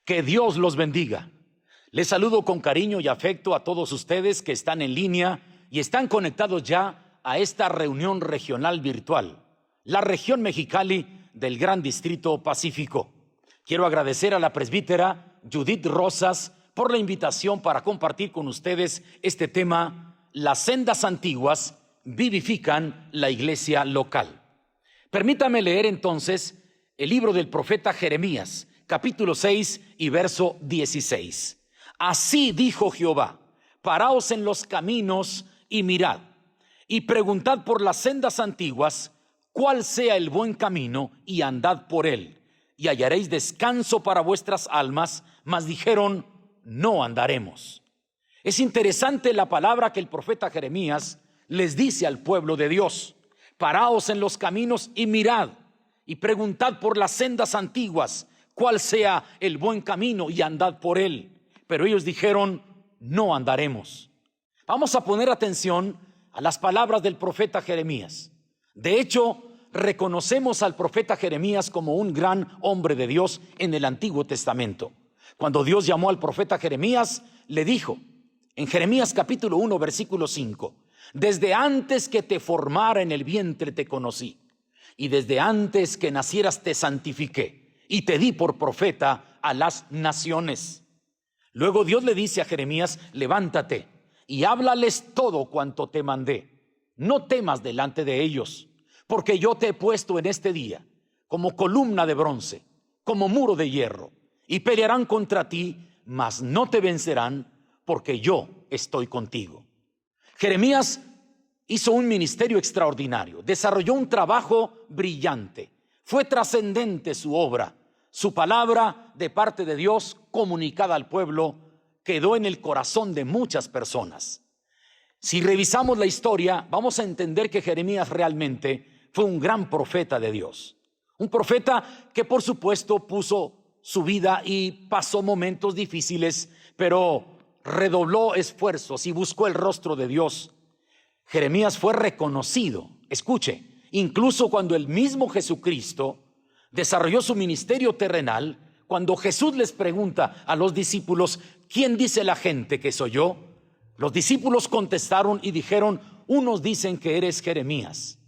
Que Dios los bendiga. Les saludo con cariño y afecto a todos ustedes que están en línea y están conectados ya a esta reunión regional virtual, la región Mexicali del Gran Distrito Pacífico. Quiero agradecer a la presbítera Judith Rosas por la invitación para compartir con ustedes este tema: las sendas antiguas vivifican la iglesia local. Permítame leer entonces el libro del profeta Jeremías, capítulo 6 y verso 16. Así dijo Jehová: paraos en los caminos y mirad, y preguntad por las sendas antiguas, cuál sea el buen camino, y andad por él, y hallaréis descanso para vuestras almas. Mas dijeron: no andaremos. Es interesante la palabra que el profeta Jeremías les dice al pueblo de Dios: paraos en los caminos y mirad, y preguntad por las sendas antiguas, cuál sea el buen camino, y andad por él. Pero ellos dijeron: no andaremos. Vamos a poner atención a las palabras del profeta Jeremías. De hecho, reconocemos al profeta Jeremías como un gran hombre de Dios en el Antiguo Testamento. Cuando Dios llamó al profeta Jeremías, le dijo en Jeremías capítulo 1 versículo 5: desde antes que te formara en el vientre te conocí, y desde antes que nacieras te santifiqué, y te di por profeta a las naciones. Luego Dios le dice a Jeremías: levántate y háblales todo cuanto te mandé. No temas delante de ellos, porque yo te he puesto en este día como columna de bronce, como muro de hierro, y pelearán contra ti, mas no te vencerán, porque yo estoy contigo. Jeremías hizo un ministerio extraordinario, desarrolló un trabajo brillante, fue trascendente su obra. Su palabra de parte de Dios comunicada al pueblo quedó en el corazón de muchas personas. Si revisamos la historia, vamos a entender que Jeremías realmente fue un gran profeta de Dios. Un profeta que por supuesto puso su vida y pasó momentos difíciles, pero redobló esfuerzos y buscó el rostro de Dios. Jeremías fue reconocido, escuche, incluso cuando el mismo Jesucristo desarrolló su ministerio terrenal. Cuando Jesús les pregunta a los discípulos: ¿quién dice la gente que soy yo? Los discípulos contestaron y dijeron: unos dicen que eres Jeremías,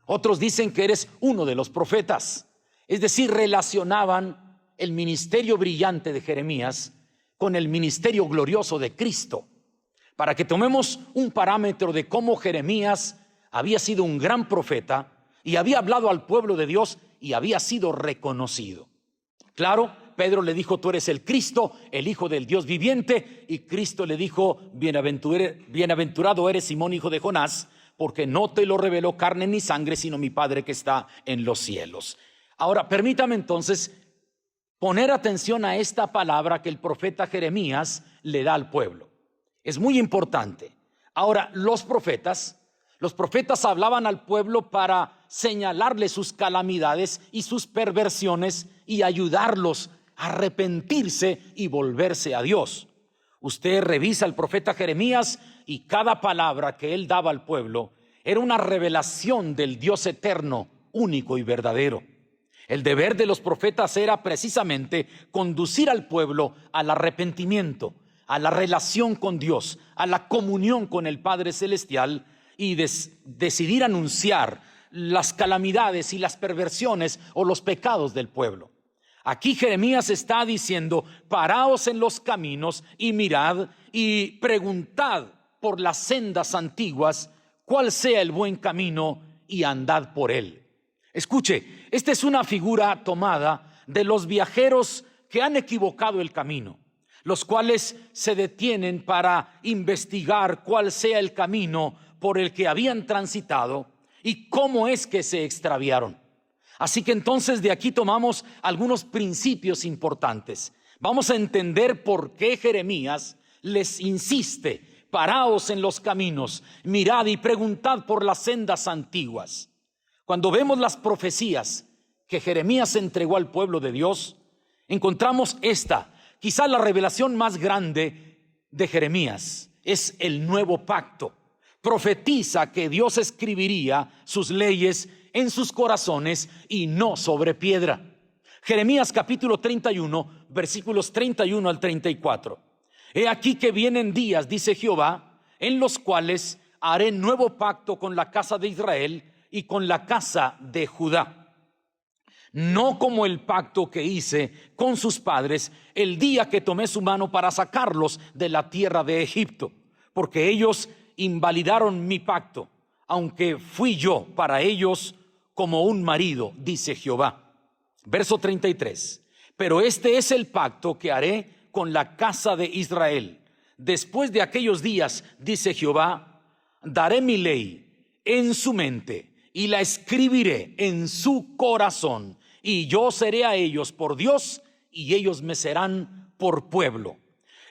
otros dicen que eres uno de los profetas. Es decir, relacionaban el ministerio brillante de Jeremías con el ministerio glorioso de Cristo. Para que tomemos un parámetro de cómo Jeremías había sido un gran profeta y había hablado al pueblo de Dios y había sido reconocido. Claro, Pedro le dijo: tú eres el Cristo, el Hijo del Dios viviente. Y Cristo le dijo: bienaventurado eres, Simón, hijo de Jonás, porque no te lo reveló carne ni sangre, sino mi Padre que está en los cielos. Ahora, permítame entonces poner atención a esta palabra que el profeta Jeremías le da al pueblo. Es muy importante. Ahora, los profetas hablaban al pueblo para señalarle sus calamidades y sus perversiones y ayudarlos a arrepentirse y volverse a Dios. Usted revisa al profeta Jeremías y cada palabra que él daba al pueblo era una revelación del Dios eterno, único y verdadero. El deber de los profetas era precisamente conducir al pueblo al arrepentimiento, a la relación con Dios, a la comunión con el Padre Celestial, y decidir anunciar las calamidades y las perversiones o los pecados del pueblo. Aquí Jeremías está diciendo: paraos en los caminos y mirad, y preguntad por las sendas antiguas, cuál sea el buen camino, y andad por él. Escuche, esta es una figura tomada de los viajeros que han equivocado el camino, los cuales se detienen para investigar cuál sea el camino por el que habían transitado y cómo es que se extraviaron. Así que entonces de aquí tomamos algunos principios importantes. Vamos a entender por qué Jeremías les insiste: paraos en los caminos, mirad y preguntad por las sendas antiguas. Cuando vemos las profecías que Jeremías entregó al pueblo de Dios, encontramos esta, quizá la revelación más grande de Jeremías: es el nuevo pacto. Profetiza que Dios escribiría sus leyes en sus corazones y no sobre piedra. Jeremías capítulo 31, versículos 31 al 34. He aquí que vienen días, dice Jehová, en los cuales haré nuevo pacto con la casa de Israel y con la casa de Judá. No como el pacto que hice con sus padres el día que tomé su mano para sacarlos de la tierra de Egipto, porque ellos invalidaron mi pacto, aunque fui yo para ellos como un marido, dice Jehová. Verso 33. Pero este es el pacto que haré con la casa de Israel. Después de aquellos días, dice Jehová, daré mi ley en su mente y la escribiré en su corazón, y yo seré a ellos por Dios y ellos me serán por pueblo.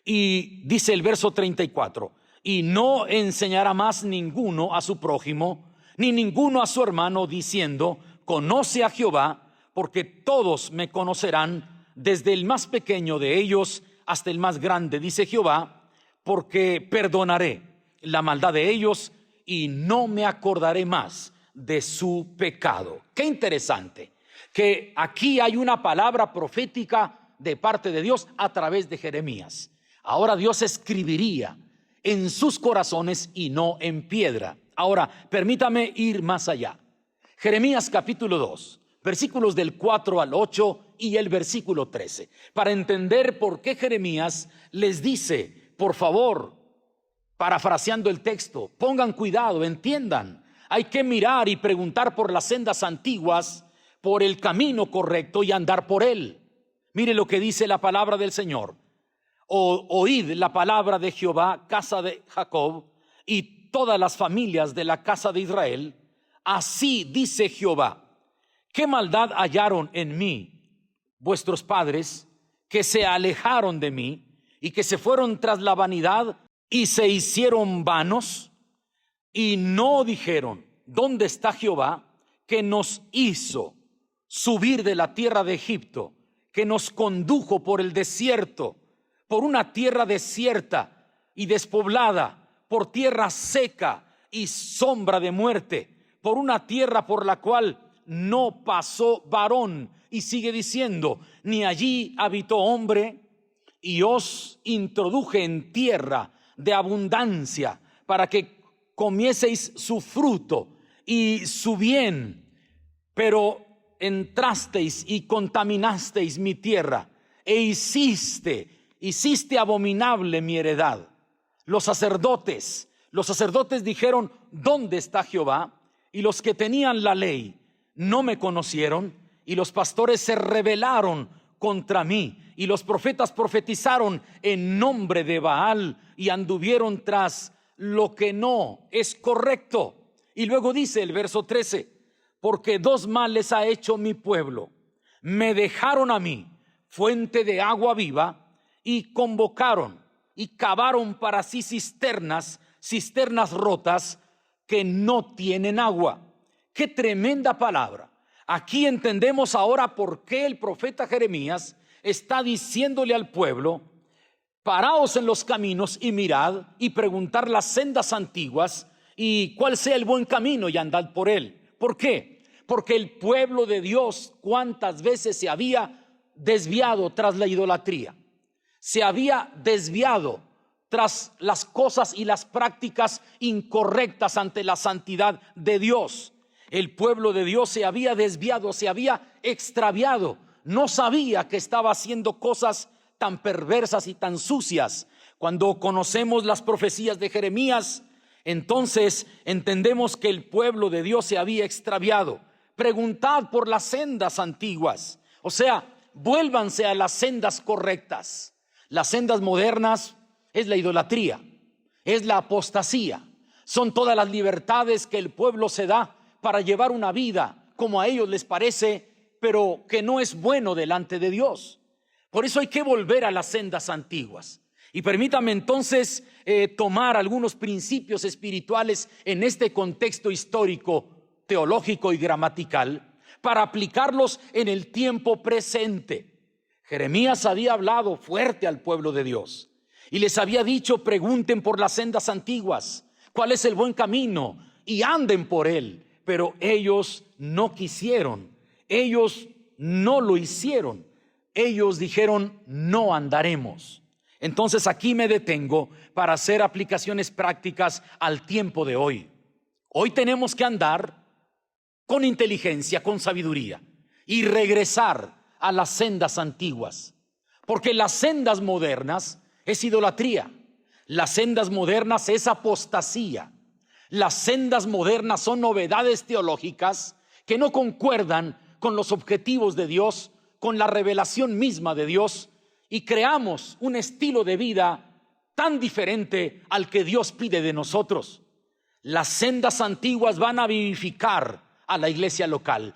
Y dice el verso 34, y no enseñará más ninguno a su prójimo, ni ninguno a su hermano, diciendo, conoce a Jehová, porque todos me conocerán, desde el más pequeño de ellos hasta el más grande, dice Jehová, porque perdonaré la maldad de ellos y no me acordaré más de su pecado. Qué interesante que aquí hay una palabra profética de parte de Dios a través de Jeremías. Ahora Dios escribiría en sus corazones y no en piedra. Ahora, permítame ir más allá. Jeremías capítulo 2, versículos del 4 al 8 y el versículo 13. Para entender por qué Jeremías les dice, por favor, parafraseando el texto, pongan cuidado, entiendan. Hay que mirar y preguntar por las sendas antiguas, por el camino correcto y andar por él. Mire lo que dice la palabra del Señor. Oíd la palabra de Jehová, casa de Jacob, y todas las familias de la casa de Israel. Así dice Jehová, ¿qué maldad hallaron en mí vuestros padres, que se alejaron de mí y que se fueron tras la vanidad y se hicieron vanos? Y no dijeron, ¿dónde está Jehová, que nos hizo subir de la tierra de Egipto, que nos condujo por el desierto, por una tierra desierta y despoblada, por tierra seca y sombra de muerte, por una tierra por la cual no pasó varón? Y sigue diciendo, ni allí habitó hombre, y os introduje en tierra de abundancia para que comieseis su fruto y su bien, pero entrasteis y contaminasteis mi tierra e hiciste abominable mi heredad. Los sacerdotes dijeron, ¿dónde está Jehová? Y los que tenían la ley no me conocieron, y los pastores se rebelaron contra mí, y los profetas profetizaron en nombre de Baal y anduvieron tras lo que no es correcto. Y luego dice el verso 13, porque dos males ha hecho mi pueblo. Me dejaron a mí fuente de agua viva, y convocaron y cavaron para sí cisternas rotas que no tienen agua. Qué tremenda palabra. Aquí entendemos ahora por qué el profeta Jeremías está diciéndole al pueblo, paraos en los caminos y mirad y preguntar las sendas antiguas y cuál sea el buen camino y andad por él. ¿Por qué? Porque el pueblo de Dios cuántas veces se había desviado tras la idolatría, se había desviado tras las cosas y las prácticas incorrectas ante la santidad de Dios. El pueblo de Dios se había desviado, se había extraviado, no sabía que estaba haciendo cosas tan perversas y tan sucias. Cuando conocemos las profecías de Jeremías, entonces entendemos que el pueblo de Dios se había extraviado. Preguntad por las sendas antiguas, o sea, vuélvanse a las sendas correctas. Las sendas modernas es la idolatría, es la apostasía, son todas las libertades que el pueblo se da para llevar una vida como a ellos les parece, pero que no es bueno delante de Dios. Por eso hay que volver a las sendas antiguas. Y permítame entonces tomar algunos principios espirituales en este contexto histórico, teológico y gramatical para aplicarlos en el tiempo presente. Jeremías había hablado fuerte al pueblo de Dios y les había dicho, pregunten por las sendas antiguas, cuál es el buen camino y anden por él. Pero ellos no quisieron, ellos no lo hicieron. Ellos dijeron, no andaremos. Entonces aquí me detengo para hacer aplicaciones prácticas al tiempo de hoy. Hoy tenemos que andar con inteligencia, con sabiduría y regresar a las sendas antiguas, porque las sendas modernas es idolatría, las sendas modernas es apostasía, las sendas modernas son novedades teológicas que no concuerdan con los objetivos de Dios, con la revelación misma de Dios, y creamos un estilo de vida tan diferente al que Dios pide de nosotros. Las sendas antiguas van a vivificar a la iglesia local.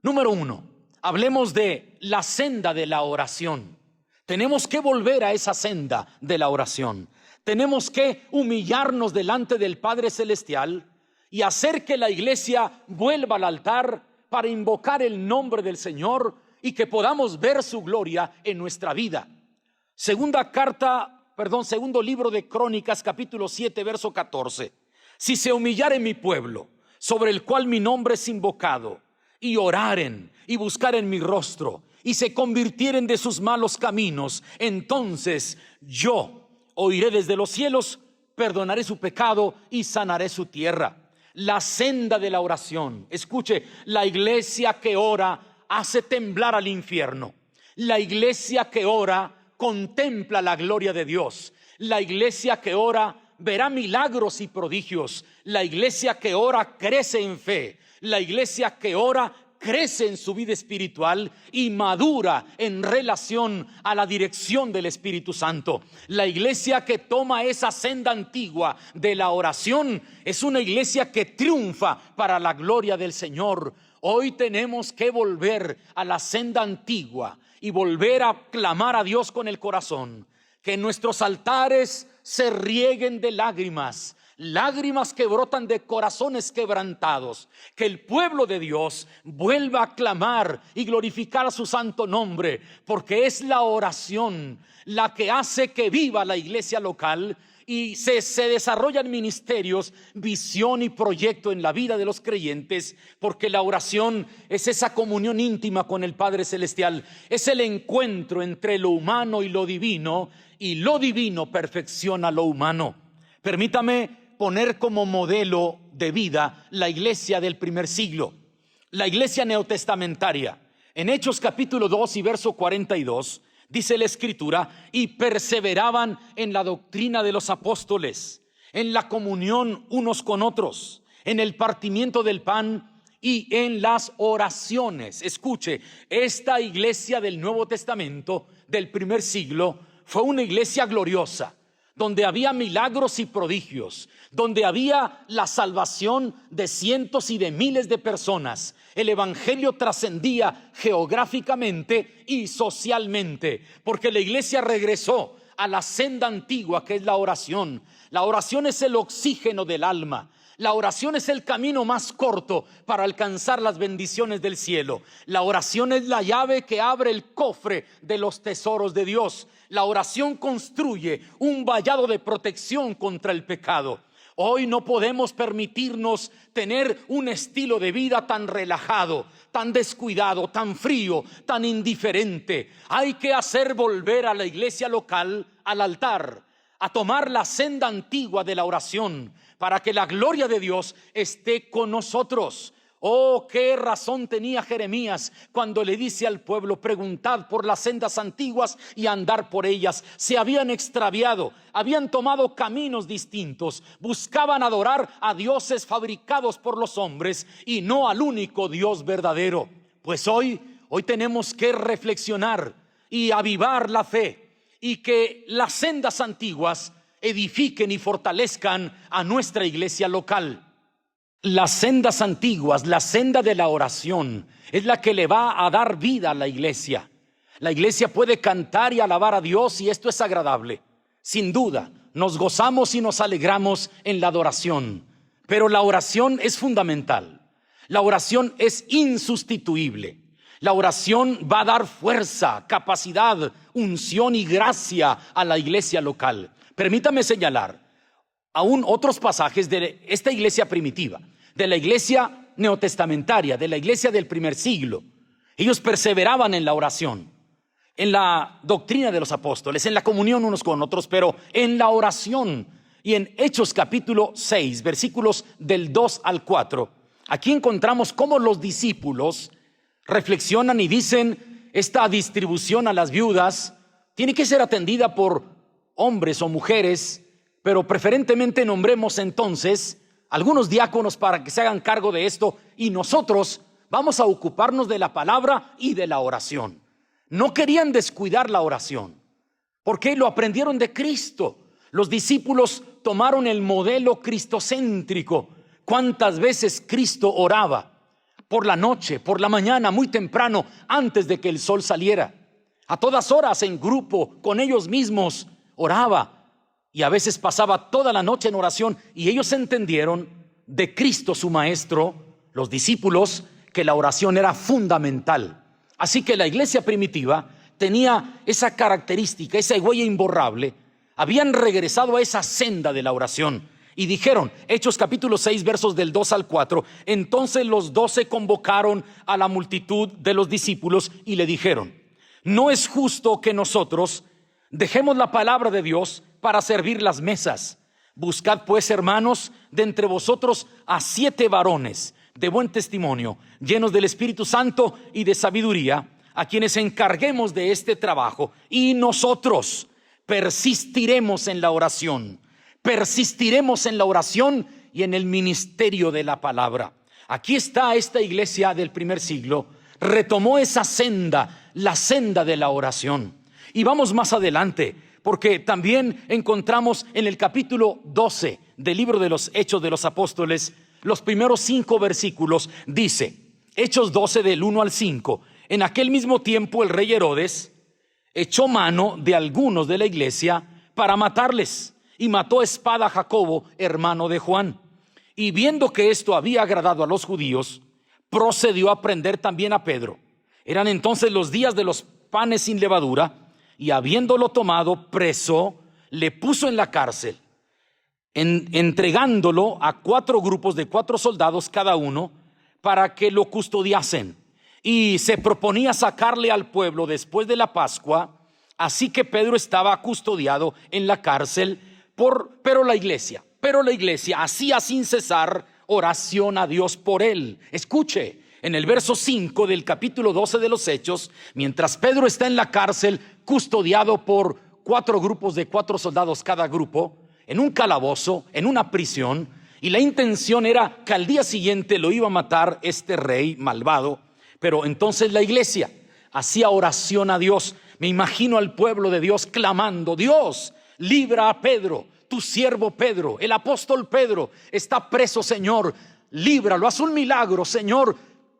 Número 1, hablemos de la senda de la oración. Tenemos que volver a esa senda de la oración. Tenemos que humillarnos delante del Padre Celestial y hacer que la iglesia vuelva al altar para invocar el nombre del Señor y que podamos ver su gloria en nuestra vida. Segundo libro de Crónicas, capítulo 7, verso 14. Si se humillare mi pueblo, sobre el cual mi nombre es invocado, y oraren y buscaren mi rostro, y se convirtieren de sus malos caminos, entonces yo oiré desde los cielos, perdonaré su pecado y sanaré su tierra. La senda de la oración. Escuche, la iglesia que ora hace temblar al infierno. La iglesia que ora contempla la gloria de Dios. La iglesia que ora verá milagros y prodigios. La iglesia que ora crece en fe. La iglesia que ora crece en su vida espiritual y madura en relación a la dirección del Espíritu Santo. La iglesia que toma esa senda antigua de la oración es una iglesia que triunfa para la gloria del Señor. Hoy tenemos que volver a la senda antigua y volver a clamar a Dios con el corazón. Que nuestros altares se rieguen de lágrimas, lágrimas que brotan de corazones quebrantados. Que el pueblo de Dios vuelva a clamar y glorificar a su santo nombre, porque es la oración la que hace que viva la iglesia local y se desarrollan ministerios, visión y proyecto en la vida de los creyentes, porque la oración es esa comunión íntima con el Padre Celestial, es el encuentro entre lo humano y lo divino perfecciona lo humano. Permítame poner como modelo de vida la iglesia del primer siglo, la iglesia neotestamentaria. En Hechos capítulo 2 y verso 42 dice la escritura: y perseveraban en la doctrina de los apóstoles, en la comunión unos con otros, en el partimiento del pan y en las oraciones. Escuche, esta iglesia del Nuevo Testamento del primer siglo fue una iglesia gloriosa, donde había milagros y prodigios, donde había la salvación de cientos y de miles de personas. El evangelio trascendía geográficamente y socialmente, porque la iglesia regresó a la senda antigua, que es la oración. La oración es el oxígeno del alma. La oración es el camino más corto para alcanzar las bendiciones del cielo. La oración es la llave que abre el cofre de los tesoros de Dios. La oración construye un vallado de protección contra el pecado. Hoy no podemos permitirnos tener un estilo de vida tan relajado, tan descuidado, tan frío, tan indiferente. Hay que hacer volver a la iglesia local al altar, a tomar la senda antigua de la oración, para que la gloria de Dios esté con nosotros. Oh, qué razón tenía Jeremías cuando le dice al pueblo: preguntad por las sendas antiguas y andar por ellas. Se habían extraviado, habían tomado caminos distintos, buscaban adorar a dioses fabricados por los hombres y no al único Dios verdadero. Pues hoy tenemos que reflexionar y avivar la fe, y que las sendas antiguas edifiquen y fortalezcan a nuestra iglesia local. Las sendas antiguas, la senda de la oración, es la que le va a dar vida a la iglesia. La iglesia puede cantar y alabar a Dios, y esto es agradable. Sin duda, nos gozamos y nos alegramos en la adoración, pero la oración es fundamental. La oración es insustituible. La oración va a dar fuerza, capacidad, unción y gracia a la iglesia local. Permítame señalar aún otros pasajes de esta iglesia primitiva, de la iglesia neotestamentaria, de la iglesia del primer siglo. Ellos perseveraban en la oración, en la doctrina de los apóstoles, en la comunión unos con otros, pero en la oración. Y en Hechos capítulo 6, versículos del 2 al 4, aquí encontramos cómo los discípulos reflexionan y dicen: esta distribución a las viudas tiene que ser atendida por hombres o mujeres, pero preferentemente nombremos entonces algunos diáconos para que se hagan cargo de esto, y nosotros vamos a ocuparnos de la palabra y de la oración. No querían descuidar la oración, porque lo aprendieron de Cristo. Los discípulos tomaron el modelo cristocéntrico. ¿Cuántas veces Cristo oraba? Por la noche, por la mañana, muy temprano, antes de que el sol saliera. A todas horas, en grupo, con ellos mismos, oraba. Y a veces pasaba toda la noche en oración. Y ellos entendieron de Cristo su maestro, los discípulos, que la oración era fundamental. Así que la iglesia primitiva tenía esa característica, esa huella imborrable. Habían regresado a esa senda de la oración. Y dijeron, Hechos capítulo 6, versos del 2 al 4, entonces los 12 convocaron a la multitud de los discípulos y le dijeron: no es justo que nosotros dejemos la palabra de Dios para servir las mesas. Buscad pues, hermanos, de entre vosotros a 7 varones de buen testimonio, llenos del Espíritu Santo y de sabiduría, a quienes encarguemos de este trabajo, y nosotros persistiremos en la oración. Persistiremos en la oración y en el ministerio de la palabra. Aquí está esta iglesia del primer siglo. Retomó esa senda, la senda de la oración. Y vamos más adelante, porque también encontramos en el capítulo 12 del libro de los Hechos de los Apóstoles, los primeros 5 versículos, dice, Hechos 12 del 1 al 5, en aquel mismo tiempo el rey Herodes echó mano de algunos de la iglesia para matarles, y mató a espada a Jacobo, hermano de Juan. Y viendo que esto había agradado a los judíos, procedió a prender también a Pedro. Eran entonces los días de los panes sin levadura, y habiéndolo tomado preso, le puso en la cárcel, entregándolo a 4 grupos de 4 soldados cada uno, para que lo custodiasen. Y se proponía sacarle al pueblo después de la Pascua. Así que Pedro estaba custodiado en la cárcel, pero la iglesia hacía sin cesar oración a Dios por él. Escuche, en el verso 5 del capítulo 12 de los Hechos, mientras Pedro está en la cárcel, custodiado por 4 grupos de 4 soldados cada grupo, en un calabozo, en una prisión, y la intención era que al día siguiente lo iba a matar este rey malvado. Pero entonces la iglesia hacía oración a Dios. Me imagino al pueblo de Dios clamando: Dios, libra a Pedro, tu siervo Pedro, el apóstol Pedro está preso, Señor, líbralo, haz un milagro, Señor,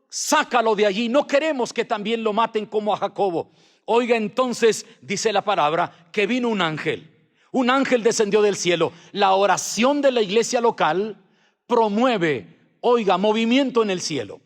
sácalo de allí, no queremos que también lo maten como a Jacobo. Oiga, entonces dice la palabra que vino un ángel descendió del cielo. La oración de la iglesia local promueve, oiga, movimiento en el cielo.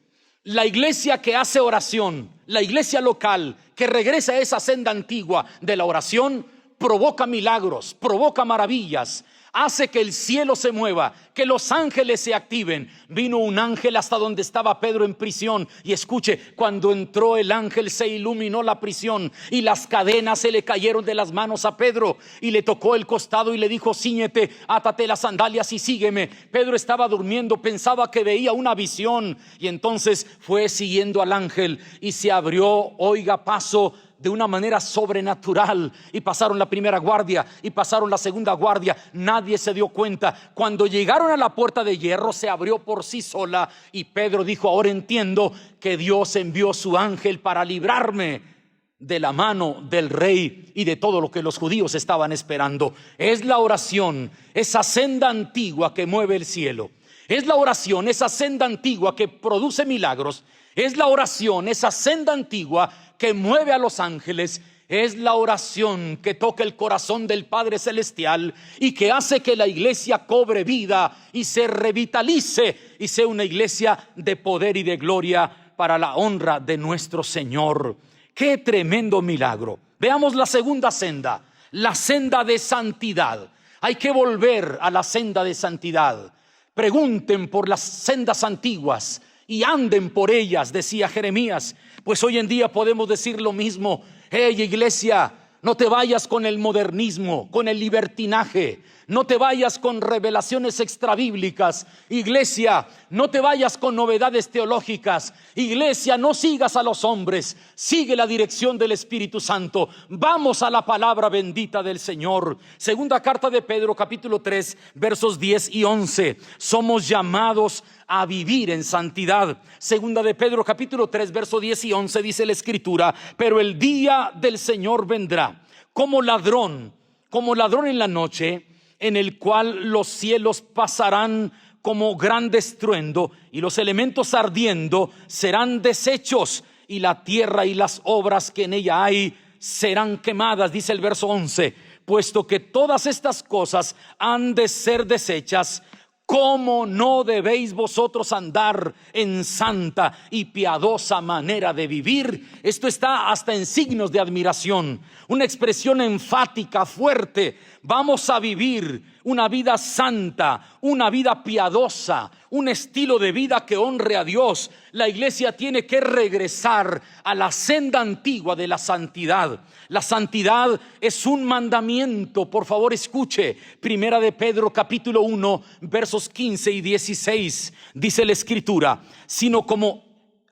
La iglesia que hace oración, la iglesia local que regresa a esa senda antigua de la oración, provoca milagros, provoca maravillas, hace que el cielo se mueva, que los ángeles se activen. Vino un ángel hasta donde estaba Pedro en prisión, y escuche, cuando entró el ángel se iluminó la prisión y las cadenas se le cayeron de las manos a Pedro, y le tocó el costado y le dijo: cíñete, átate las sandalias y sígueme. Pedro estaba durmiendo, pensaba que veía una visión, y entonces fue siguiendo al ángel y se abrió, oiga, paso de una manera sobrenatural, y pasaron la primera guardia y pasaron la segunda guardia. Nadie se dio cuenta. Cuando llegaron a la puerta de hierro, se abrió por sí sola, y Pedro dijo: ahora entiendo que Dios envió su ángel para librarme de la mano del rey y de todo lo que los judíos estaban esperando. Es la oración, esa senda antigua que mueve el cielo. Es la oración, esa senda antigua que produce milagros. Es la oración, esa senda antigua que mueve a los ángeles. Es la oración que toca el corazón del Padre Celestial y que hace que la iglesia cobre vida y se revitalice y sea una iglesia de poder y de gloria para la honra de nuestro Señor. ¡Qué tremendo milagro! Veamos la segunda senda, la senda de santidad. Hay que volver a la senda de santidad. Pregunten por las sendas antiguas y anden por ellas, decía Jeremías. Pues hoy en día podemos decir lo mismo. Hey, iglesia, no te vayas con el modernismo, con el libertinaje. No te vayas con revelaciones extrabíblicas. Iglesia, no te vayas con novedades teológicas. Iglesia, no sigas a los hombres. Sigue la dirección del Espíritu Santo. Vamos a la palabra bendita del Señor. Segunda carta de Pedro, capítulo 3, versos 10 y 11. Somos llamados a vivir en santidad. Segunda de Pedro, capítulo 3, verso 10 y 11, dice la Escritura: pero el día del Señor vendrá como ladrón en la noche, en el cual los cielos pasarán como gran estruendo, y los elementos ardiendo serán deshechos, y la tierra y las obras que en ella hay serán quemadas. Dice el verso 11: puesto que todas estas cosas han de ser deshechas, ¿cómo no debéis vosotros andar en santa y piadosa manera de vivir? Esto está hasta en signos de admiración, una expresión enfática, fuerte. Vamos a vivir una vida santa, una vida piadosa, un estilo de vida que honre a Dios. La iglesia tiene que regresar a la senda antigua de la santidad. La santidad es un mandamiento. Por favor, escuche. Primera de Pedro, capítulo 1, versos 15 y 16. Dice la Escritura: sino como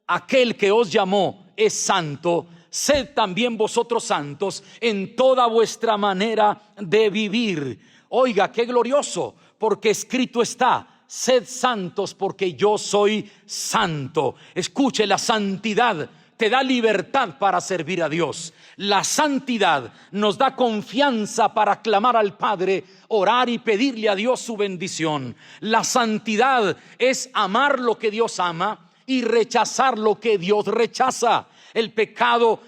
aquel que os llamó es santo, sed también vosotros santos en toda vuestra manera de vivir. Oiga, qué glorioso, porque escrito está: sed santos porque yo soy santo. Escuche, la santidad te da libertad para servir a Dios. La santidad nos da confianza para clamar al Padre, orar y pedirle a Dios su bendición. La santidad es amar lo que Dios ama y rechazar lo que Dios rechaza. El pecado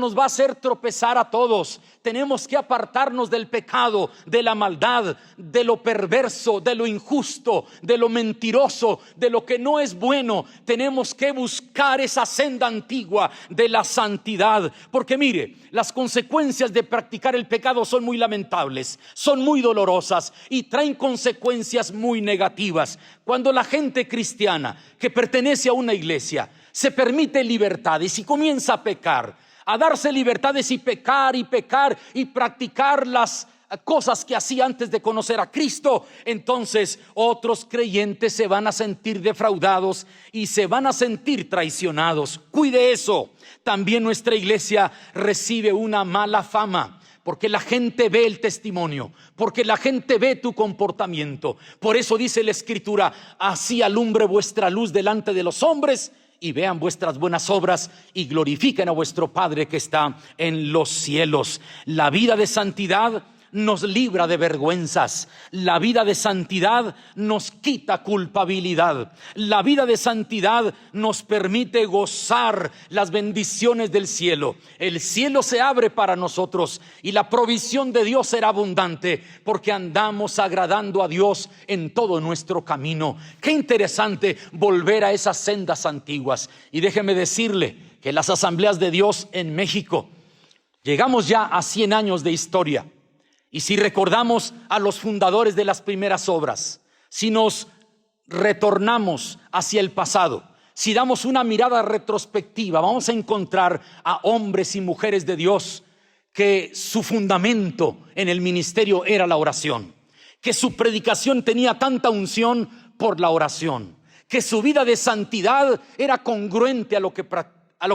nos va a hacer tropezar a todos. Tenemos que apartarnos del pecado, de la maldad, de lo perverso, de lo injusto, de lo mentiroso, de lo que no es bueno. Tenemos que buscar esa senda antigua de la santidad, porque mire, las consecuencias de practicar el pecado son muy lamentables, son muy dolorosas y traen consecuencias muy negativas. Cuando la gente cristiana que pertenece a una iglesia se permite libertades y comienza a pecar, a darse libertades y pecar y practicar las cosas que hacía antes de conocer a Cristo, entonces otros creyentes se van a sentir defraudados y se van a sentir traicionados. Cuide eso. También nuestra iglesia recibe una mala fama, porque la gente ve el testimonio, porque la gente ve tu comportamiento. Por eso dice la Escritura: así alumbre vuestra luz delante de los hombres, y vean vuestras buenas obras y glorifiquen a vuestro Padre que está en los cielos. La vida de santidad nos libra de vergüenzas. La vida de santidad nos quita culpabilidad. La vida de santidad nos permite gozar las bendiciones del cielo. El cielo se abre para nosotros y la provisión de Dios será abundante, porque andamos agradando a Dios en todo nuestro camino. Qué interesante volver a esas sendas antiguas. Y déjeme decirle que las asambleas de Dios en México, llegamos ya a 100 años de historia. Y si recordamos a los fundadores de las primeras obras, si nos retornamos hacia el pasado, si damos una mirada retrospectiva, vamos a encontrar a hombres y mujeres de Dios que su fundamento en el ministerio era la oración, que su predicación tenía tanta unción por la oración, que su vida de santidad era congruente a lo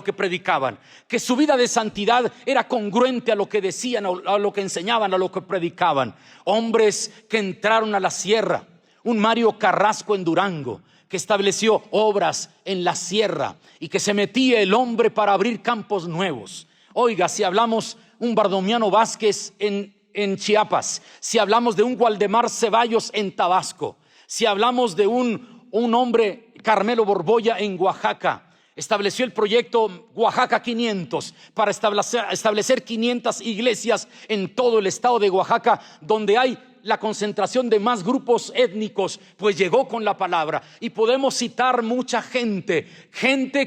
que predicaban, que su vida de santidad era congruente a lo que decían, a lo que enseñaban, a lo que predicaban. Hombres que entraron a la sierra, un Mario Carrasco en Durango, que estableció obras en la sierra y que se metía el hombre para abrir campos nuevos. Oiga, si hablamos un Bardomiano Vázquez en Chiapas, si hablamos de un Waldemar Ceballos en Tabasco, si hablamos de un hombre, Carmelo Borboya, en Oaxaca, estableció el proyecto Oaxaca 500 para establecer 500 iglesias en todo el estado de Oaxaca, donde hay la concentración de más grupos étnicos, pues llegó con la palabra. Y podemos citar mucha gente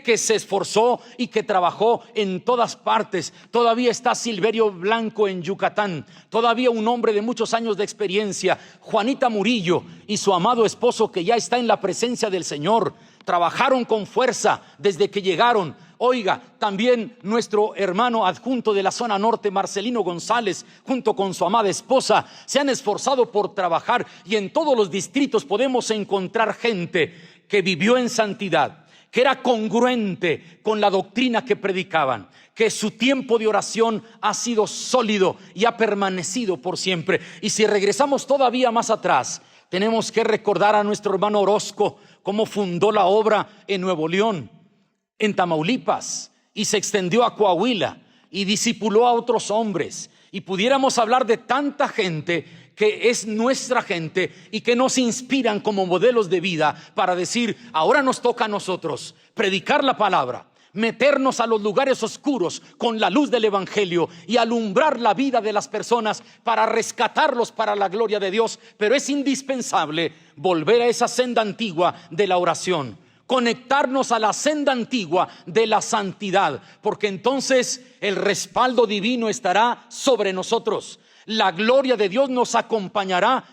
que se esforzó y que trabajó en todas partes. Todavía está Silverio Blanco en Yucatán, todavía un hombre de muchos años de experiencia, Juanita Murillo y su amado esposo, que ya está en la presencia del Señor. trabajaron con fuerza desde que llegaron. Oiga, también nuestro hermano adjunto de la zona norte, Marcelino González, junto con su amada esposa, se han esforzado por trabajar, y en todos los distritos podemos encontrar gente que vivió en santidad, que era congruente con la doctrina que predicaban, que su tiempo de oración ha sido sólido y ha permanecido por siempre. Y si regresamos todavía más atrás, tenemos que recordar a nuestro hermano Orozco, cómo fundó la obra en Nuevo León, en Tamaulipas, y se extendió a Coahuila y discipuló a otros hombres. Y pudiéramos hablar de tanta gente que es nuestra gente y que nos inspiran como modelos de vida para decir: ahora nos toca a nosotros predicar la palabra, meternos a los lugares oscuros con la luz del evangelio y alumbrar la vida de las personas para rescatarlos para la gloria de Dios. Pero es indispensable volver a esa senda antigua de la oración, conectarnos a la senda antigua de la santidad, porque entonces el respaldo divino estará sobre nosotros. La gloria de Dios nos acompañará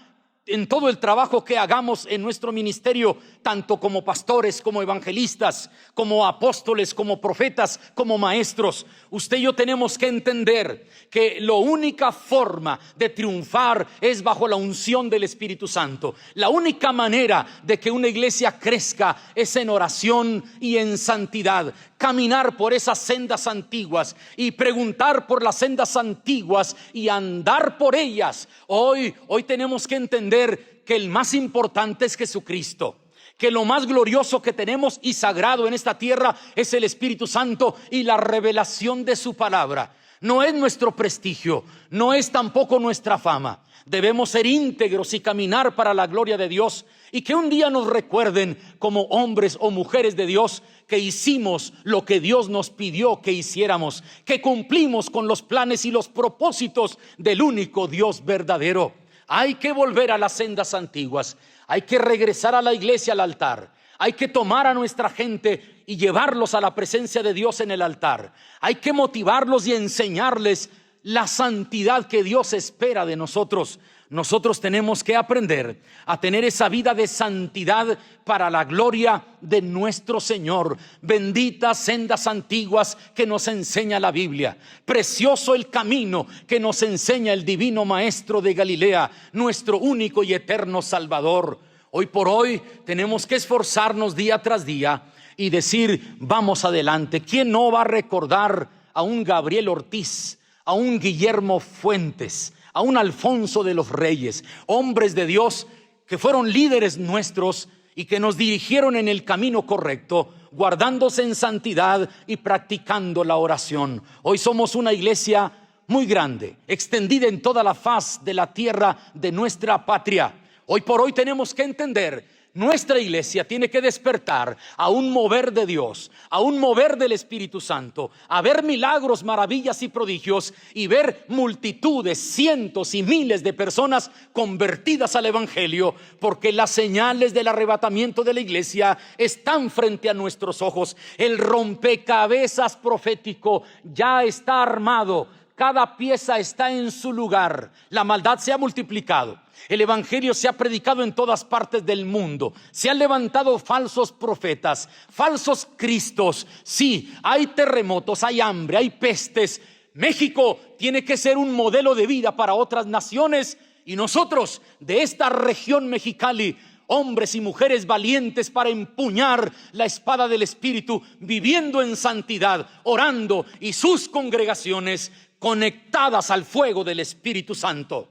en todo el trabajo que hagamos en nuestro ministerio, tanto como pastores, como evangelistas, como apóstoles, como profetas, como maestros. Usted y yo tenemos que entender que la única forma de triunfar es bajo la unción del Espíritu Santo. La única manera de que una iglesia crezca es en oración y en santidad. Caminar por esas sendas antiguas y preguntar por las sendas antiguas y andar por ellas. Hoy tenemos que entender que el más importante es Jesucristo, que lo más glorioso que tenemos y sagrado en esta tierra es el Espíritu Santo y la revelación de su palabra. No es nuestro prestigio, no es tampoco nuestra fama. Debemos ser íntegros y caminar para la gloria de Dios, y que un día nos recuerden como hombres o mujeres de Dios que hicimos lo que Dios nos pidió que hiciéramos, que cumplimos con los planes y los propósitos del único Dios verdadero. Hay que volver a las sendas antiguas, hay que regresar a la iglesia, al altar. Hay que tomar a nuestra gente y llevarlos a la presencia de Dios en el altar. Hay que motivarlos y enseñarles la santidad que Dios espera de nosotros. Nosotros tenemos que aprender a tener esa vida de santidad para la gloria de nuestro Señor. Benditas sendas antiguas que nos enseña la Biblia. Precioso el camino que nos enseña el divino Maestro de Galilea, nuestro único y eterno Salvador. Hoy por hoy tenemos que esforzarnos día tras día y decir: vamos adelante. ¿Quién no va a recordar a un Gabriel Ortiz, a un Guillermo Fuentes, a un Alfonso de los Reyes, hombres de Dios que fueron líderes nuestros y que nos dirigieron en el camino correcto, guardándose en santidad y practicando la oración? Hoy somos una iglesia muy grande, extendida en toda la faz de la tierra de nuestra patria. Hoy por hoy tenemos que entender: nuestra iglesia tiene que despertar a un mover de Dios, a un mover del Espíritu Santo, a ver milagros, maravillas y prodigios, y ver multitudes, cientos y miles de personas convertidas al Evangelio, porque las señales del arrebatamiento de la iglesia están frente a nuestros ojos. El rompecabezas profético ya está armado, cada pieza está en su lugar. La maldad se ha multiplicado, el evangelio se ha predicado en todas partes del mundo, se han levantado falsos profetas, falsos cristos. Sí, hay terremotos, hay hambre, hay pestes. México tiene que ser un modelo de vida para otras naciones, y nosotros de esta región Mexicali, hombres y mujeres valientes para empuñar la espada del Espíritu, viviendo en santidad, orando, y sus congregaciones conectadas al fuego del Espíritu Santo.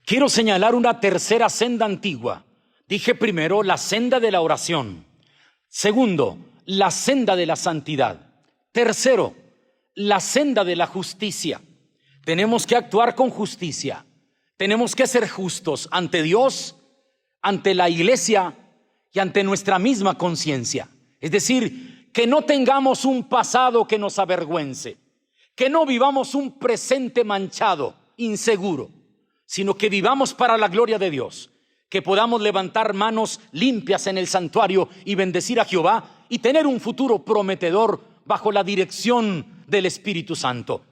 Quiero señalar una tercera senda antigua. Dije primero la senda de la oración. Segundo, la senda de la santidad. Tercero, la senda de la justicia. Tenemos que actuar con justicia. Tenemos que ser justos ante Dios, ante la iglesia y ante nuestra misma conciencia. Es decir, que no tengamos un pasado que nos avergüence, que no vivamos un presente manchado, inseguro, sino que vivamos para la gloria de Dios, que podamos levantar manos limpias en el santuario y bendecir a Jehová y tener un futuro prometedor bajo la dirección del Espíritu Santo.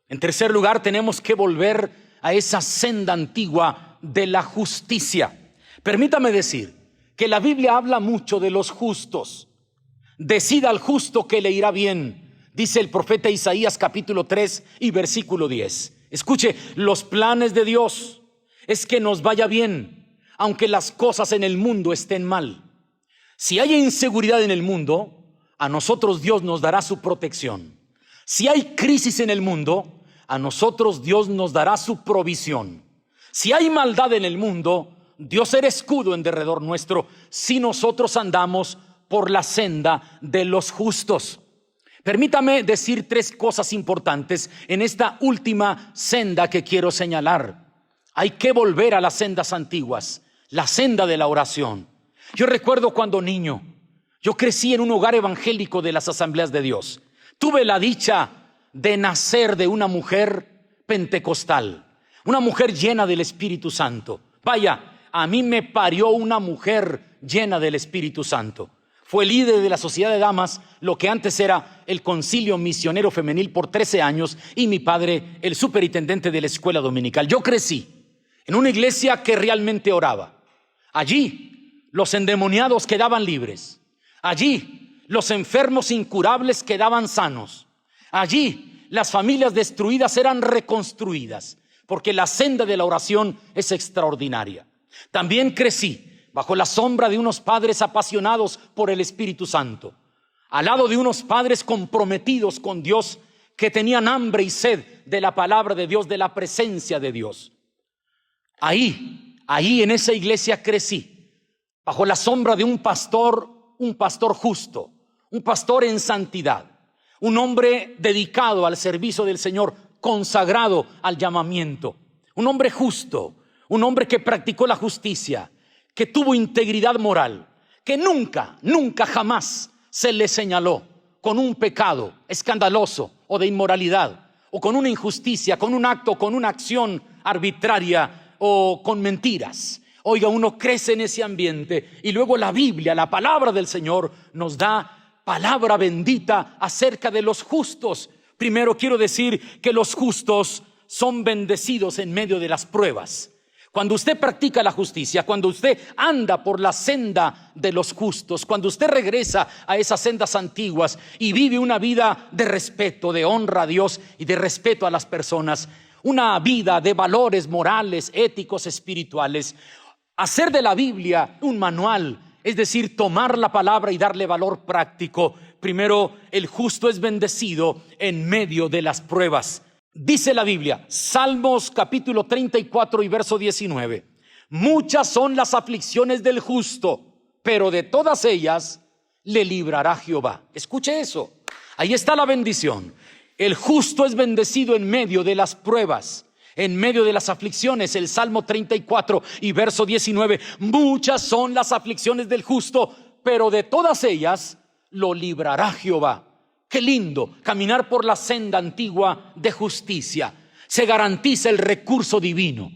En tercer lugar, tenemos que volver a esa senda antigua de la justicia. Permítame decir que la Biblia habla mucho de los justos, Decida al justo que le irá bien, dice el profeta Isaías capítulo 3 y versículo 10. Escuche, los planes de Dios es que nos vaya bien, aunque las cosas en el mundo estén mal. Si hay inseguridad en el mundo, a nosotros Dios nos dará su protección. Si hay crisis en el mundo, a nosotros Dios nos dará su provisión. Si hay maldad en el mundo, Dios será escudo en derredor nuestro, si nosotros andamos por la senda de los justos. Permítame decir tres cosas importantes en esta última senda que quiero señalar. Hay que volver a las sendas antiguas, la senda de la oración. Yo recuerdo cuando niño, yo crecí en un hogar evangélico de las Asambleas de Dios. Tuve la dicha de nacer de una mujer pentecostal, una mujer llena del Espíritu Santo. Vaya, a mí me parió una mujer llena del Espíritu Santo. Fue líder de la Sociedad de Damas, lo que antes era el Concilio Misionero Femenil, por 13 años, y mi padre, el superintendente de la escuela dominical. Yo crecí en una iglesia que realmente oraba. Allí los endemoniados quedaban libres. Allí los enfermos incurables quedaban sanos. Allí las familias destruidas eran reconstruidas, porque la senda de la oración es extraordinaria. También crecí bajo la sombra de unos padres apasionados por el Espíritu Santo, al lado de unos padres comprometidos con Dios, que tenían hambre y sed de la palabra de Dios, de la presencia de Dios. Ahí en esa iglesia crecí, bajo la sombra de un pastor justo, un pastor en santidad, un hombre dedicado al servicio del Señor, consagrado al llamamiento, un hombre justo, un hombre que practicó la justicia, que tuvo integridad moral, que nunca jamás se le señaló con un pecado escandaloso o de inmoralidad, o con una injusticia, con un acto, con una acción arbitraria o con mentiras. Oiga, uno crece en ese ambiente y luego la Biblia, la palabra del Señor, nos da palabra bendita acerca de los justos. Primero quiero decir que los justos son bendecidos en medio de las pruebas. Cuando usted practica la justicia, cuando usted anda por la senda de los justos, cuando usted regresa a esas sendas antiguas y vive una vida de respeto, de honra a Dios y de respeto a las personas, una vida de valores morales, éticos, espirituales, hacer de la Biblia un manual, es decir, tomar la palabra y darle valor práctico. Primero, el justo es bendecido en medio de las pruebas. Dice la Biblia, Salmos capítulo 34 y verso 19: muchas son las aflicciones del justo, pero de todas ellas le librará Jehová. Escuche eso, ahí está la bendición. El justo es bendecido en medio de las pruebas, en medio de las aflicciones. El Salmo 34 y verso 19: muchas son las aflicciones del justo, pero de todas ellas lo librará Jehová. Qué lindo caminar por la senda antigua de justicia. Se garantiza el recurso divino.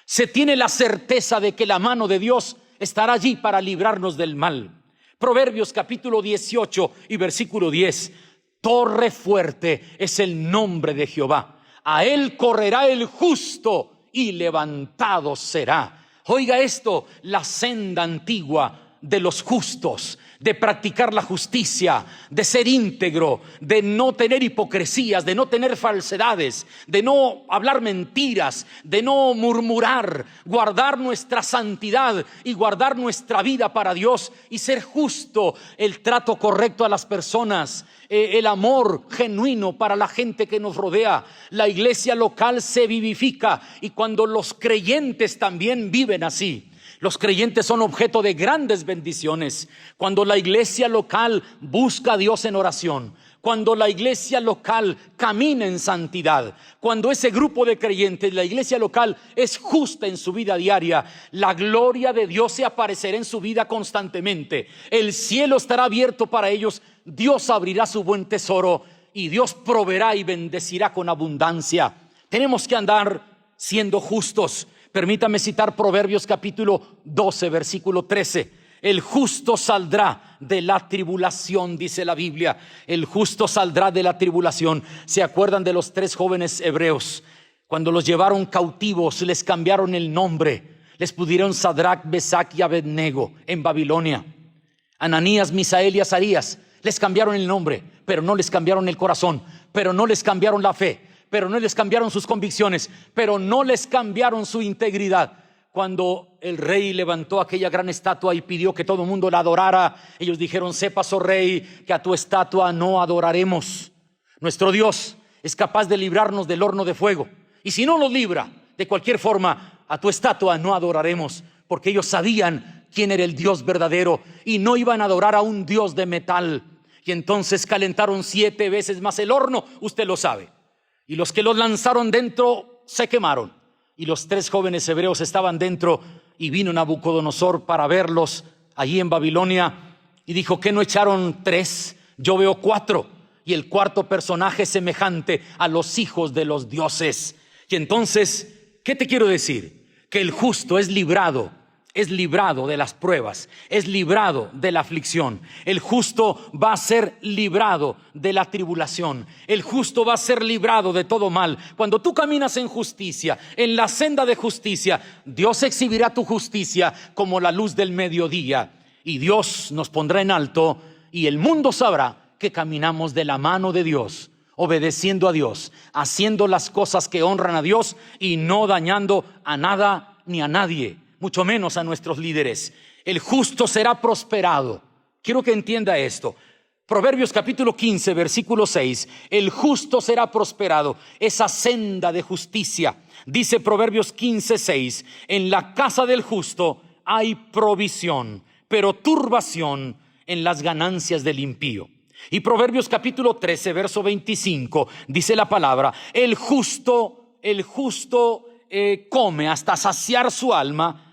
Se tiene la certeza de que la mano de Dios estará allí para librarnos del mal. Proverbios capítulo 18 y versículo 10: torre fuerte es el nombre de Jehová. A él correrá el justo y levantado será. Oiga esto, la senda antigua de los justos, de practicar la justicia, de ser íntegro, de no tener hipocresías, de no tener falsedades, de no hablar mentiras, de no murmurar, guardar nuestra santidad y guardar nuestra vida para Dios y ser justo, el trato correcto a las personas, el amor genuino para la gente que nos rodea. La iglesia local se vivifica, y cuando los creyentes también viven así, los creyentes son objeto de grandes bendiciones. Cuando la iglesia local busca a Dios en oración, cuando la iglesia local camina en santidad, cuando ese grupo de creyentes, la iglesia local, es justa en su vida diaria, la gloria de Dios se aparecerá en su vida constantemente. El cielo estará abierto para ellos, Dios abrirá su buen tesoro y Dios proveerá y bendecirá con abundancia. Tenemos que andar siendo justos. Permítame citar Proverbios capítulo 12, versículo 13. El justo saldrá de la tribulación, dice la Biblia. El justo saldrá de la tribulación. ¿Se acuerdan de los 3 jóvenes hebreos? Cuando los llevaron cautivos, les cambiaron el nombre. Les pusieron Sadrach, Mesach y Abednego en Babilonia. Ananías, Misael y Azarías Les cambiaron el nombre, pero no les cambiaron el corazón, pero no les cambiaron la fe, pero no les cambiaron sus convicciones, pero no les cambiaron su integridad. Cuando el rey levantó aquella gran estatua y pidió que todo el mundo la adorara, ellos dijeron: sepas, oh rey, que a tu estatua no adoraremos. Nuestro Dios es capaz de librarnos del horno de fuego, y si no nos libra, de cualquier forma, a tu estatua no adoraremos, porque ellos sabían quién era el Dios verdadero y no iban a adorar a un Dios de metal. Y entonces calentaron 7 veces más el horno, usted lo sabe, y los que los lanzaron dentro se quemaron. Y los 3 jóvenes hebreos estaban dentro, y vino Nabucodonosor para verlos allí en Babilonia, y dijo: ¿qué no echaron 3? Yo veo 4, y el cuarto personaje semejante a los hijos de los dioses. Y entonces, ¿qué te quiero decir? Que el justo es librado de las pruebas, es librado de la aflicción. El justo va a ser librado de la tribulación. El justo va a ser librado de todo mal. Cuando tú caminas en justicia, en la senda de justicia, Dios exhibirá tu justicia como la luz del mediodía, y Dios nos pondrá en alto, y el mundo sabrá que caminamos de la mano de Dios, obedeciendo a Dios, haciendo las cosas que honran a Dios y no dañando a nada ni a nadie, mucho menos a nuestros líderes. El justo será prosperado. Quiero que entienda esto. Proverbios capítulo 15, versículo 6. El justo será prosperado, esa senda de justicia. Dice Proverbios 15, 6. En la casa del justo hay provisión, pero turbación en las ganancias del impío. Y Proverbios capítulo 13, verso 25, dice la palabra: el justo come hasta saciar su alma,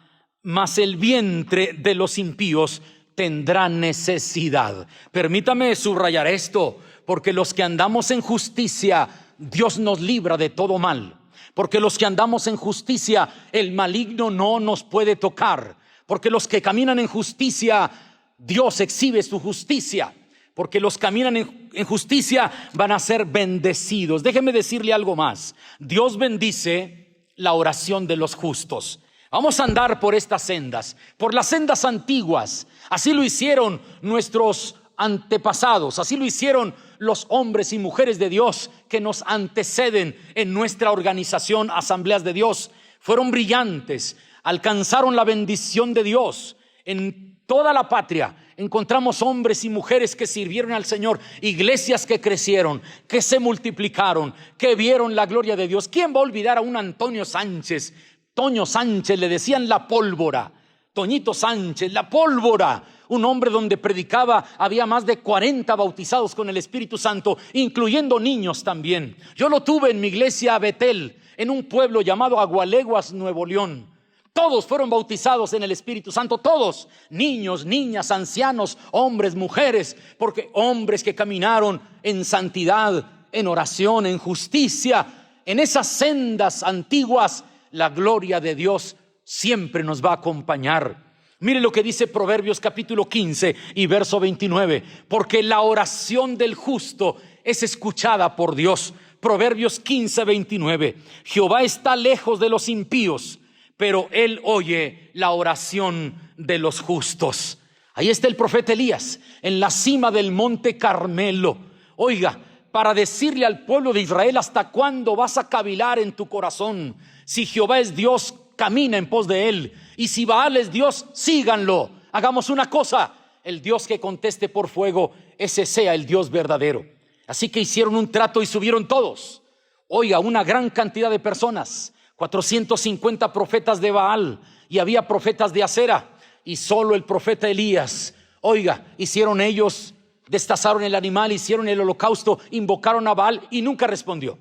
mas el vientre de los impíos tendrá necesidad. Permítame subrayar esto, porque los que andamos en justicia, Dios nos libra de todo mal. Porque los que andamos en justicia, el maligno no nos puede tocar. Porque los que caminan en justicia, Dios exhibe su justicia. Porque los que caminan en justicia van a ser bendecidos. Déjeme decirle algo más. Dios bendice la oración de los justos. Vamos a andar por estas sendas, por las sendas antiguas. Así lo hicieron nuestros antepasados, así lo hicieron los hombres y mujeres de Dios que nos anteceden en nuestra organización Asambleas de Dios. Fueron brillantes, alcanzaron la bendición de Dios. En toda la patria encontramos hombres y mujeres que sirvieron al Señor, iglesias que crecieron, que se multiplicaron, que vieron la gloria de Dios. ¿Quién va a olvidar a un Antonio Sánchez? Toño Sánchez, le decían la pólvora. Toñito Sánchez, la pólvora. Un hombre donde predicaba, había más de 40 bautizados con el Espíritu Santo, incluyendo niños también. Yo lo tuve en mi iglesia Betel, en un pueblo llamado Agualeguas, Nuevo León. Todos fueron bautizados en el Espíritu Santo, todos, niños, niñas, ancianos, hombres, mujeres, porque hombres que caminaron en santidad, en oración, en justicia, en esas sendas antiguas. La gloria de Dios siempre nos va a acompañar. Mire lo que dice Proverbios capítulo 15 y verso 29. Porque la oración del justo es escuchada por Dios. Proverbios 15, 29. Jehová está lejos de los impíos, pero Él oye la oración de los justos. Ahí está el profeta Elías en la cima del monte Carmelo. Oiga, para decirle al pueblo de Israel: ¿hasta cuándo vas a cavilar en tu corazón? Si Jehová es Dios, camina en pos de Él, y si Baal es Dios, síganlo. Hagamos una cosa: el Dios que conteste por fuego, ese sea el Dios verdadero. Así que hicieron un trato y subieron todos. Oiga, una gran cantidad de personas, 450 profetas de Baal, y había profetas de Acera, y solo el profeta Elías. Oiga, hicieron ellos, destazaron el animal, hicieron el holocausto, invocaron a Baal y nunca respondió.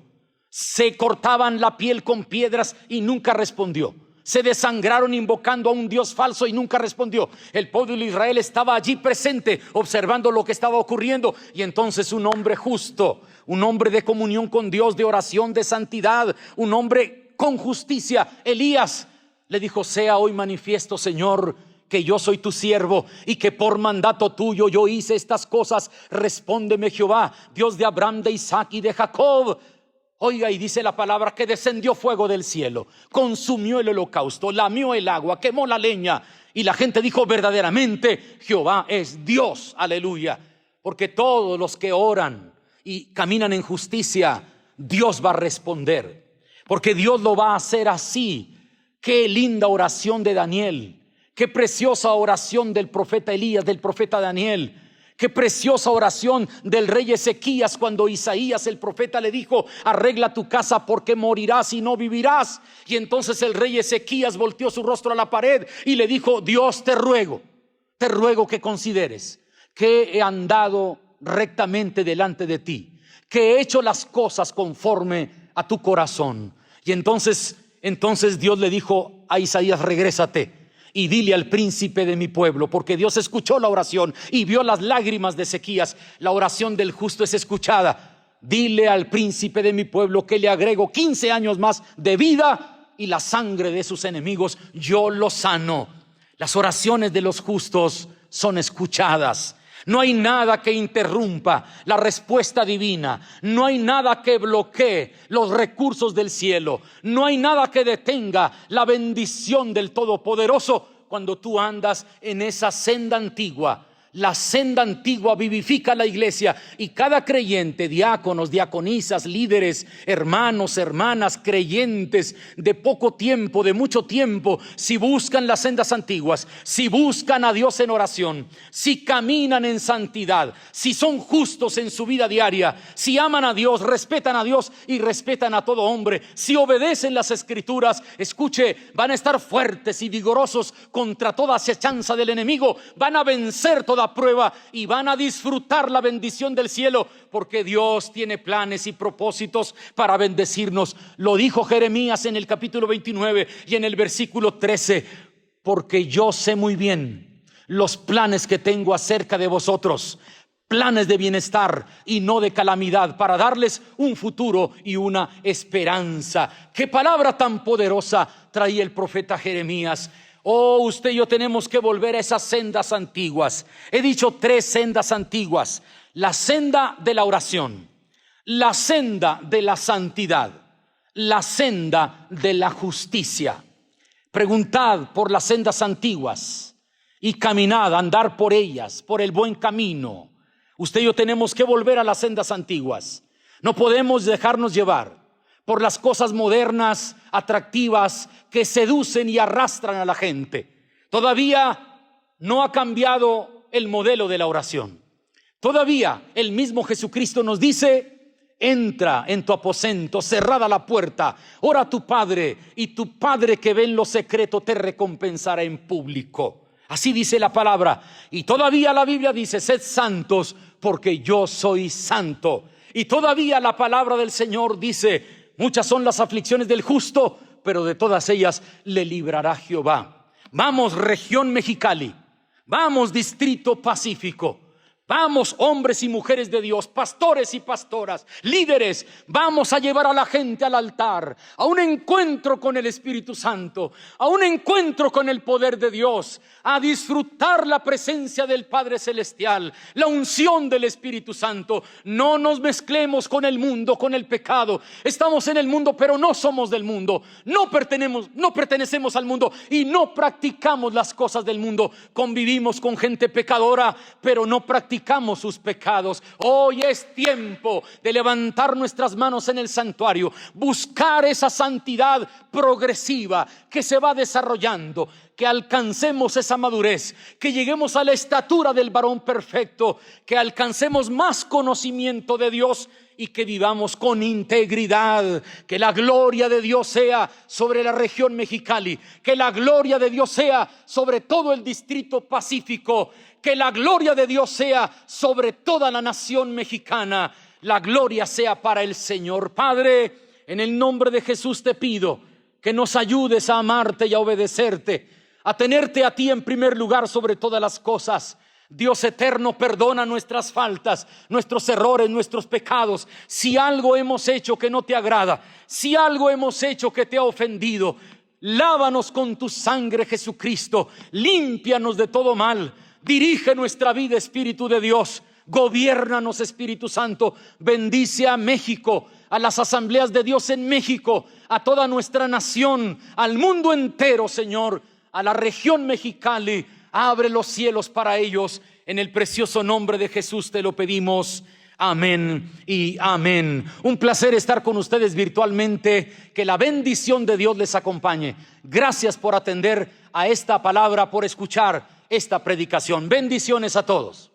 Se cortaban la piel con piedras y nunca respondió. Se desangraron invocando a un Dios falso y nunca respondió. El pueblo de Israel estaba allí presente, observando lo que estaba ocurriendo. Y entonces un hombre justo, un hombre de comunión con Dios, de oración, de santidad, un hombre con justicia, Elías, le dijo: sea hoy manifiesto, Señor, que yo soy tu siervo y que por mandato tuyo yo hice estas cosas. Respóndeme, Jehová, Dios de Abraham, de Isaac y de Jacob. Oiga, y dice la palabra que descendió fuego del cielo, consumió el holocausto, lamió el agua, quemó la leña, y la gente dijo: verdaderamente Jehová es Dios. Aleluya. porque todos los que oran y caminan en justicia, Dios va a responder, porque Dios lo va a hacer así. Qué linda oración de Daniel, qué preciosa oración del profeta Elías, del profeta Daniel. Qué preciosa oración del rey Ezequías cuando Isaías el profeta le dijo: arregla tu casa porque morirás y no vivirás. Y entonces el rey Ezequías volteó su rostro a la pared y le dijo: Dios, te ruego que consideres que he andado rectamente delante de ti, que he hecho las cosas conforme a tu corazón. Y entonces Dios le dijo a Isaías: regrésate y dile al príncipe de mi pueblo, porque Dios escuchó la oración y vio las lágrimas de Ezequías. La oración del justo es escuchada. Dile al príncipe de mi pueblo que le agrego 15 años más de vida, y la sangre de sus enemigos yo lo sano. Las oraciones de los justos son escuchadas. No hay nada que interrumpa la respuesta divina. No hay nada que bloquee los recursos del cielo. No hay nada que detenga la bendición del Todopoderoso cuando tú andas en esa senda antigua. La senda antigua vivifica la iglesia, y cada creyente, diáconos, diaconisas, líderes, hermanos, hermanas, creyentes de poco tiempo, de mucho tiempo, si buscan las sendas antiguas, si buscan a Dios en oración, si caminan en santidad, si son justos en su vida diaria, si aman a Dios, respetan a Dios y respetan a todo hombre, si obedecen las escrituras, escuche, van a estar fuertes y vigorosos contra toda acechanza del enemigo, van a vencer toda prueba y van a disfrutar la bendición del cielo, porque Dios tiene planes y propósitos para bendecirnos. Lo dijo Jeremías en el capítulo 29 y en el versículo 13: porque yo sé muy bien los planes que tengo acerca de vosotros, planes de bienestar y no de calamidad, para darles un futuro y una esperanza. Qué palabra tan poderosa traía el profeta Jeremías. Oh, usted y yo tenemos que volver a esas sendas antiguas. He dicho 3 sendas antiguas: la senda de la oración, la senda de la santidad, la senda de la justicia. Preguntad por las sendas antiguas y caminad, andar por ellas, por el buen camino. Usted y yo tenemos que volver a las sendas antiguas. No podemos dejarnos llevar por las cosas modernas, atractivas, que seducen y arrastran a la gente. Todavía no ha cambiado el modelo de la oración. Todavía el mismo Jesucristo nos dice: entra en tu aposento, cerrada la puerta, ora a tu Padre, y tu Padre que ve en lo secreto te recompensará en público. Así dice la palabra. Y todavía la Biblia dice: sed santos porque yo soy santo. Y todavía la palabra del Señor dice: muchas son las aflicciones del justo, pero de todas ellas le librará Jehová. Vamos, región Mexicali. Vamos, Distrito Pacífico. Vamos, hombres y mujeres de Dios, pastores y pastoras, líderes. Vamos a llevar a la gente al altar, a un encuentro con el Espíritu Santo, a un encuentro con el poder de Dios, a disfrutar la presencia del Padre Celestial, la unción del Espíritu Santo. No nos mezclemos con el mundo, con el pecado. Estamos en el mundo, pero no somos del mundo. No pertenecemos al mundo y no practicamos las cosas del mundo. Convivimos con gente pecadora, pero no practicamos sus pecados. Hoy es tiempo de levantar nuestras manos en el santuario, buscar esa santidad progresiva que se va desarrollando, que alcancemos esa madurez, que lleguemos a la estatura del varón perfecto, que alcancemos más conocimiento de Dios y que vivamos con integridad. Que la gloria de Dios sea sobre la región Mexicali, que la gloria de Dios sea sobre todo el Distrito Pacífico, que la gloria de Dios sea sobre toda la nación mexicana. La gloria sea para el Señor. Padre, en el nombre de Jesús te pido que nos ayudes a amarte y a obedecerte, a tenerte a ti en primer lugar sobre todas las cosas. Dios eterno, perdona nuestras faltas, nuestros errores, nuestros pecados. Si algo hemos hecho que no te agrada, si algo hemos hecho que te ha ofendido, lávanos con tu sangre, Jesucristo. Límpianos de todo mal. Dirige nuestra vida, Espíritu de Dios. Gobiérnanos, Espíritu Santo. Bendice a México, a las asambleas de Dios en México, a toda nuestra nación, al mundo entero, Señor, a la región Mexicali, Abre los cielos para ellos. En el precioso nombre de Jesús te lo pedimos. Amén y amén. Un placer estar con ustedes virtualmente. Que la bendición de Dios les acompañe. Gracias por atender a esta palabra, por escuchar esta predicación. Bendiciones a todos.